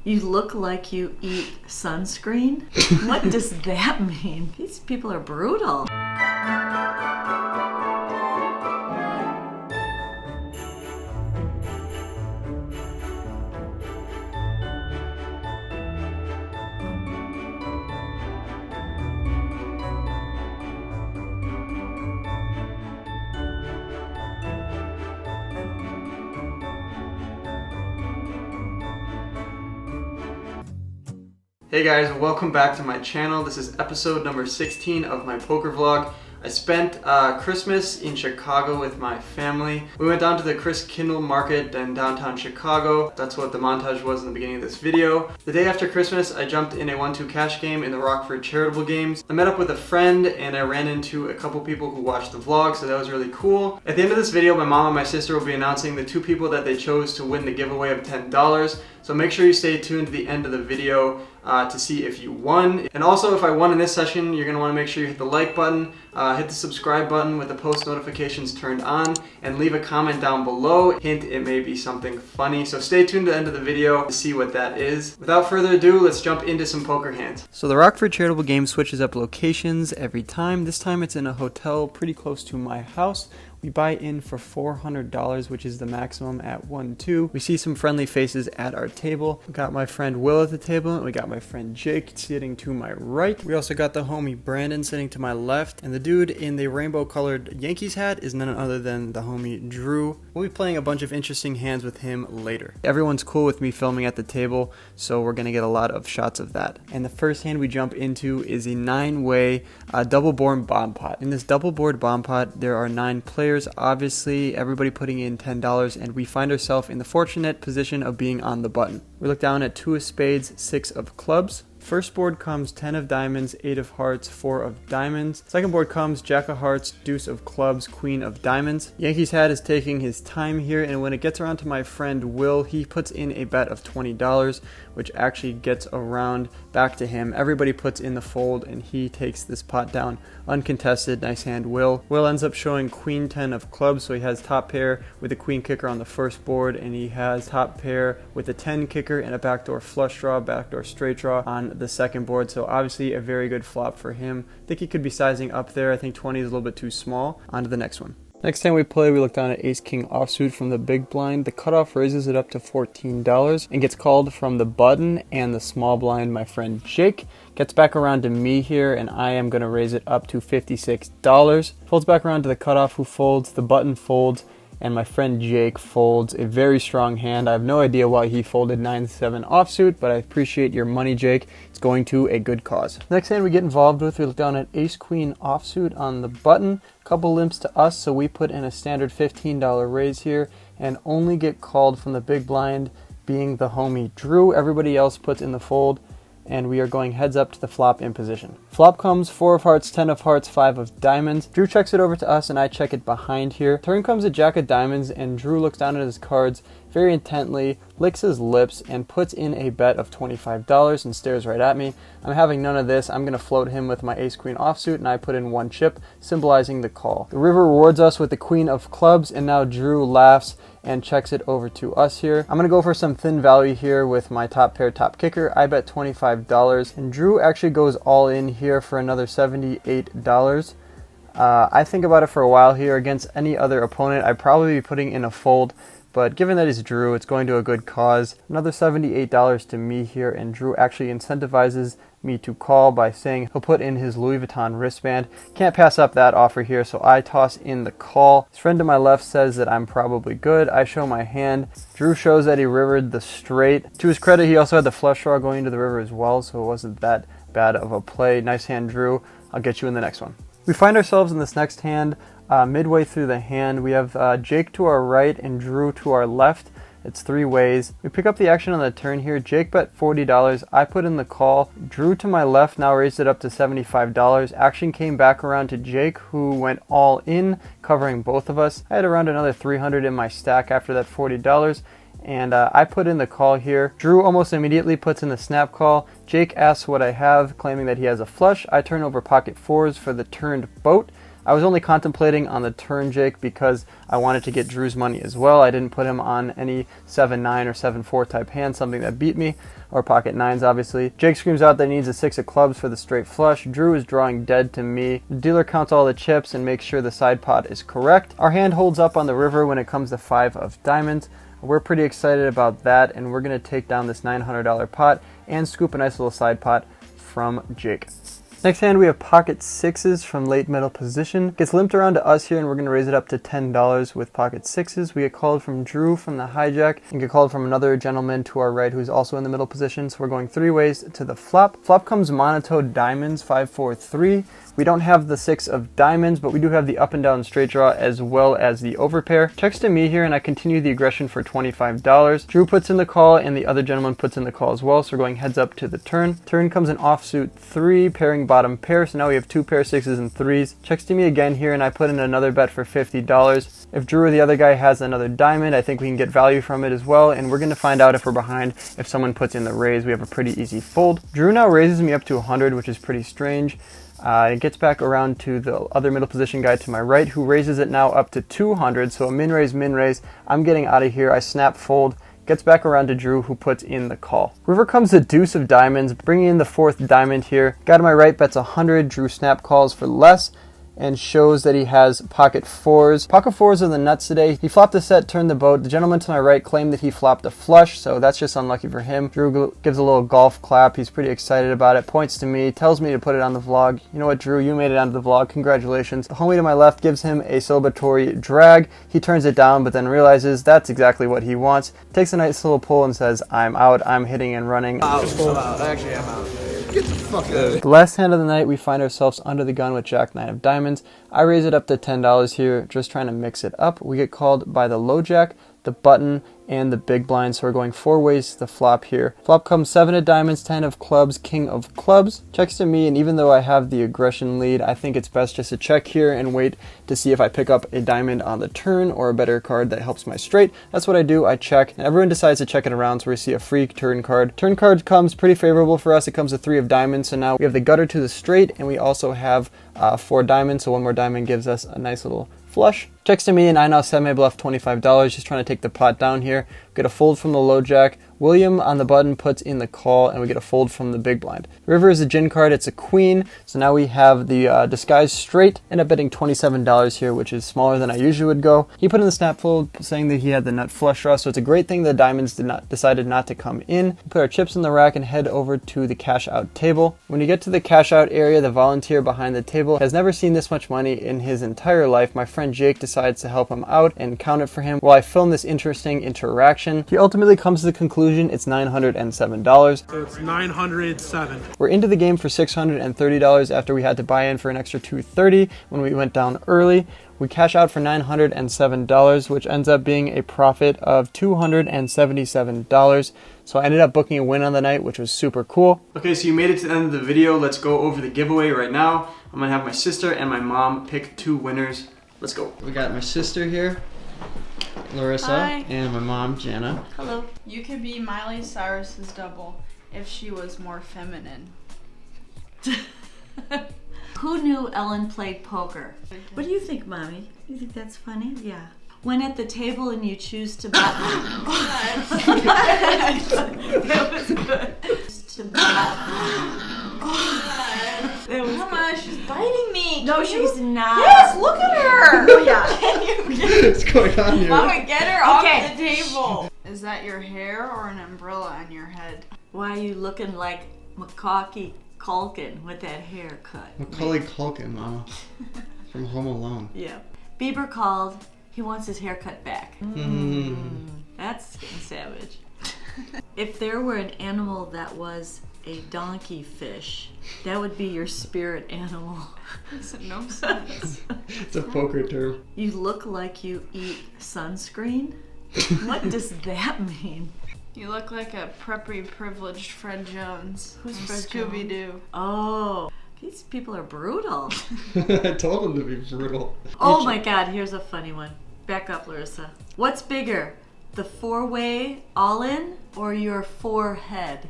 You look like you eat sunscreen? What does that mean? These people are brutal. Hey guys, welcome back to my channel. This is episode number 16 of my poker vlog. I spent Christmas in Chicago with my family. We went down to the Chris Kindle Market in downtown Chicago. That's what the montage was in the beginning of this video. The day after Christmas, I jumped in a 1-2 cash game in the Rockford Charitable Games. I met up with a friend and I ran into a couple people who watched the vlog, so that was really cool. At the end of this video, my mom and my sister will be announcing the two people that they chose to win the giveaway of $10. So make sure you stay tuned to the end of the video to see if you won. And also, if I won in this session, you're gonna wanna make sure you hit the like button, hit the subscribe button with the post notifications turned on, and leave a comment down below. Hint, it may be something funny. So stay tuned to the end of the video to see what that is. Without further ado, let's jump into some poker hands. So the Rockford Charitable Game switches up locations every time. This time it's in a hotel pretty close to my house. We buy in for $400, which is the maximum at 1-2. We see some friendly faces at our table. We got my friend Will at the table, and we got my friend Jake sitting to my right. We also got the homie Brandon sitting to my left, and the dude in the rainbow-colored Yankees hat is none other than the homie Drew. We'll be playing a bunch of interesting hands with him later. Everyone's cool with me filming at the table, so we're gonna get a lot of shots of that. And the first hand we jump into is a 9-way double board bomb pot. In this double board bomb pot, there are 9 players. Obviously, everybody putting in $10, and we find ourselves in the fortunate position of being on the button. We look down at 2 of spades, 6 of clubs. First board comes 10 of diamonds, 8 of hearts, 4 of diamonds. Second board comes Jack of hearts, deuce of clubs, queen of diamonds. Yankees hat is taking his time here, and when it gets around to my friend Will, he puts in a bet of $20, which actually gets around back to him. Everybody puts in the fold, and he takes this pot down uncontested. Nice hand, Will. Will ends up showing queen 10 of clubs, so he has top pair with a queen kicker on the first board, and he has top pair with a 10 kicker and a backdoor flush draw, backdoor straight draw on the second board. So obviously a very good flop for him. I think he could be sizing up there. I think 20 is a little bit too small. On to the next one. Next time we play, we look down at ace-king offsuit from the big blind. The cutoff raises it up to $14 and gets called from the button and the small blind. My friend Jake gets back around to me here, and I am going to raise it up to $56. Folds back around to the cutoff, who folds, the button folds, and my friend Jake folds a very strong hand. I have no idea why he folded 9-7 offsuit, but I appreciate your money, Jake. It's going to a good cause. Next hand we get involved with, we look down at ace-queen offsuit on the button. Couple limps to us, so we put in a standard $15 raise here and only get called from the big blind, being the homie Drew. Everybody else puts in the fold, and we are going heads up to the flop in position. Flop comes 4 of hearts, 10 of hearts, 5 of diamonds. Drew checks it over to us, and I check it behind here. Turn comes a jack of diamonds, and Drew looks down at his cards very intently, licks his lips, and puts in a bet of $25 and stares right at me. I'm having none of this. I'm gonna float him with my ace-queen offsuit, and I put in 1 chip, symbolizing the call. The river rewards us with the queen of clubs, and now Drew laughs and checks it over to us here. I'm gonna go for some thin value here with my top pair top kicker. I bet $25, and Drew actually goes all in here for another $78. I think about it for a while here. Against any other opponent, I'd probably be putting in a fold, but given that he's Drew, it's going to a good cause. Another $78 to me here, and Drew actually incentivizes me to call by saying he'll put in his Louis Vuitton wristband. Can't pass up that offer here, so I toss in the call. His friend to my left says that I'm probably good. I show my hand. Drew shows that he rivered the straight. To his credit, he also had the flush draw going into the river as well, so it wasn't that bad of a play. Nice hand, Drew. I'll get you in the next one. We find ourselves in this next hand. Midway through the hand, we have Jake to our right and Drew to our left. It's 3 ways. We pick up the action on the turn here. Jake bet $40. I put in the call. Drew to my left now raised it up to $75. Action came back around to Jake, who went all in, covering both of us. I had around another $300 in my stack after that $40. And I put in the call here. Drew almost immediately puts in the snap call. Jake asks what I have, claiming that he has a flush. I turn over pocket 4s for the turned boat. I was only contemplating on the turn Jake because I wanted to get Drew's money as well. I didn't put him on any 7-9 or 7-4 type hand, something that beat me, or pocket nines obviously. Jake screams out that he needs a 6 of clubs for the straight flush. Drew is drawing dead to me. The dealer counts all the chips and makes sure the side pot is correct. Our hand holds up on the river when it comes to 5 of diamonds. We're pretty excited about that, and we're going to take down this $900 pot and scoop a nice little side pot from Jake. Next hand we have pocket 6s from late middle position. Gets limped around to us here, and we're going to raise it up to $10 with pocket 6s. We get called from Drew from the hijack and get called from another gentleman to our right who's also in the middle position. So we're going 3 ways to the flop. Flop comes monotone diamonds 5-4-3. We don't have the 6 of diamonds, but we do have the up and down straight draw as well as the overpair. Checks to me here, and I continue the aggression for $25. Drew puts in the call, and the other gentleman puts in the call as well, so we're going heads up to the turn. Turn comes an offsuit 3, pairing bottom pair, so now we have 2 pair 6s and 3s. Checks to me again here, and I put in another bet for $50. If Drew or the other guy has another diamond, I think we can get value from it as well, and we're going to find out if we're behind if someone puts in the raise. We have a pretty easy fold. Drew now raises me up to 100, which is pretty strange. It gets back around to the other middle position guy to my right, who raises it now up to 200, so a min raise. I'm getting out of here. I snap fold. Gets back around to Drew, who puts in the call. River comes the deuce of diamonds, bringing in the 4th diamond here. Guy to my right bets 100. Drew snap calls for less and shows that he has pocket 4s. Pocket 4s are the nuts today. He flopped a set, turned the boat. The gentleman to my right claimed that he flopped a flush, so that's just unlucky for him. Drew gives a little golf clap. He's pretty excited about it, points to me, tells me to put it on the vlog. You know what, Drew, you made it onto the vlog. Congratulations. The homie to my left gives him a celebratory drag. He turns it down, but then realizes that's exactly what he wants. Takes a nice little pull and says, I'm out. I'm hitting and running. I'm out. Actually, I'm out. Get the fuck out of here. The last hand of the night, we find ourselves under the gun with Jack 9 of diamonds. I raise it up to $10 here, just trying to mix it up. We get called by the low jack, the button, and the big blind, so we're going 4 ways to the flop here. Flop comes 7 of diamonds, 10 of clubs, king of clubs. Checks to me, and even though I have the aggression lead, I think it's best just to check here and wait to see if I pick up a diamond on the turn or a better card that helps my straight. That's what I do. I check, and everyone decides to check it around, so we see a free turn card. Turn card comes pretty favorable for us. It comes a 3 of diamonds, so now we have the gutter to the straight, and we also have 4 diamonds, so 1 more diamond gives us a nice little flush. Checks to me, and I now semi-bluff $25, just trying to take the pot down here. Get a fold from the low jack. William on the button puts in the call, and we get a fold from the big blind. River is a gin card. It's a queen, so now we have the disguise straight. End up betting $27 here, which is smaller than I usually would go. He put in the snap fold, saying that he had the nut flush draw, so it's a great thing the diamonds decided not to come in. We put our chips in the rack and head over to the cash out table. When you get to the cash out area, the volunteer behind the table has never seen this much money in his entire life. My friend Jake decides to help him out and count it for him while I film this interesting interaction. He ultimately comes to the conclusion it's $907. So it's 907. We're into the game for $630 after we had to buy in for an extra $230 when we went down early. We cash out for $907, which ends up being a profit of $277. So I ended up booking a win on the night, which was super cool. Okay, so you made it to the end of the video. Let's go over the giveaway right now. I'm gonna have my sister and my mom pick 2 winners. Let's go. We got my sister here, Larissa, Hi. and my mom, Jana. Hello. You could be Miley Cyrus's double if she was more feminine. Who knew Ellen played poker? What do you think, Mommy? You think that's funny? Yeah. When at the table and you choose to buy. That was good. To buy. That was Come on, she's biting me. No, she's not. Yes, look at her. Oh, yeah. What's going on here? Mama, get her off Okay. the table. Is that your hair or an umbrella on your head? Why are you looking like Macaulay Culkin with that haircut? Macaulay Culkin, Mama. From Home Alone. Yeah. Bieber called. He wants his haircut back. That's getting savage. If there were an animal that was a donkey fish, that would be your spirit animal. Makes no sense. It's a poker term. You look like you eat sunscreen? What does that mean? You look like a preppy, privileged Fred Jones. Who's from Fred Scooby-Doo? Oh, these people are brutal. I told him to be brutal. Oh my God, here's a funny one. Back up, Larissa. What's bigger, the 4-way all-in or your forehead?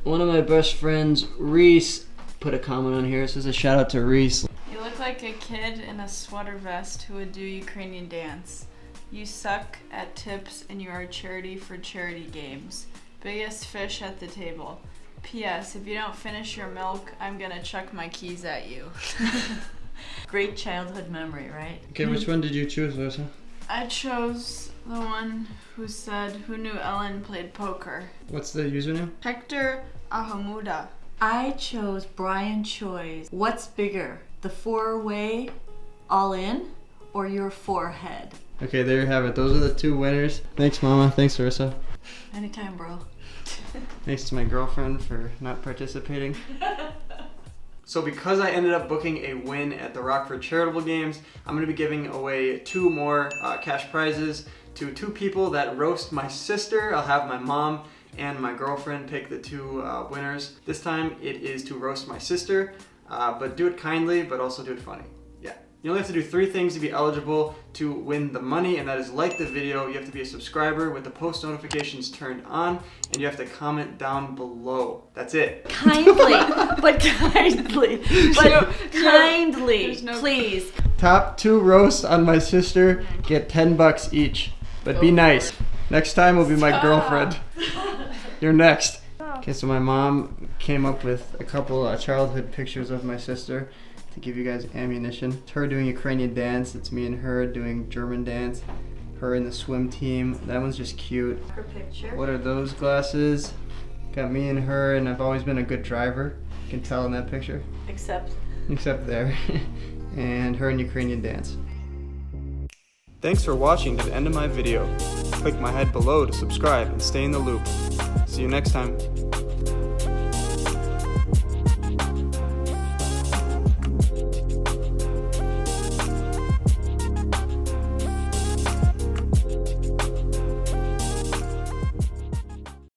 One of my best friends, Reese, put a comment on here. This is a shout out to Reese. You like a kid in a sweater vest who would do Ukrainian dance. You suck at tips and you are a charity for charity games. Biggest fish at the table. P.S. If you don't finish your milk, I'm gonna chuck my keys at you. Great childhood memory, right? Okay, which one did you choose, Larissa? I chose the one who said, who knew Ellen played poker? What's the username? Hector Ahamuda. I chose Brian Choi's. What's bigger, the 4-way all in or your forehead? Okay, there you have it. Those are the 2 winners. Thanks, Mama. Thanks, Larissa. Anytime, bro. Thanks to my girlfriend for not participating. So because I ended up booking a win at the Rockford Charitable Games, I'm going to be giving away 2 more cash prizes to 2 people that roast my sister. I'll have my mom and my girlfriend pick the 2 winners. This time it is to roast my sister, but do it kindly, but also do it funny. Yeah. You only have to do 3 things to be eligible to win the money, and that is like the video, you have to be a subscriber with the post notifications turned on, and you have to comment down below. That's it. Kindly, but kindly, please. Top 2 roasts on my sister get $10 each, but be nice. Next time will be my girlfriend. You're next. Okay, so my mom came up with a couple childhood pictures of my sister to give you guys ammunition. It's her doing Ukrainian dance. It's me and her doing German dance. Her in the swim team. That one's just cute. Her picture. What are those glasses? Got me and her, and I've always been a good driver. You can tell in that picture. Except there. And her in Ukrainian dance. Thanks for watching to the end of my video. Click my head below to subscribe and stay in the loop. See you next time.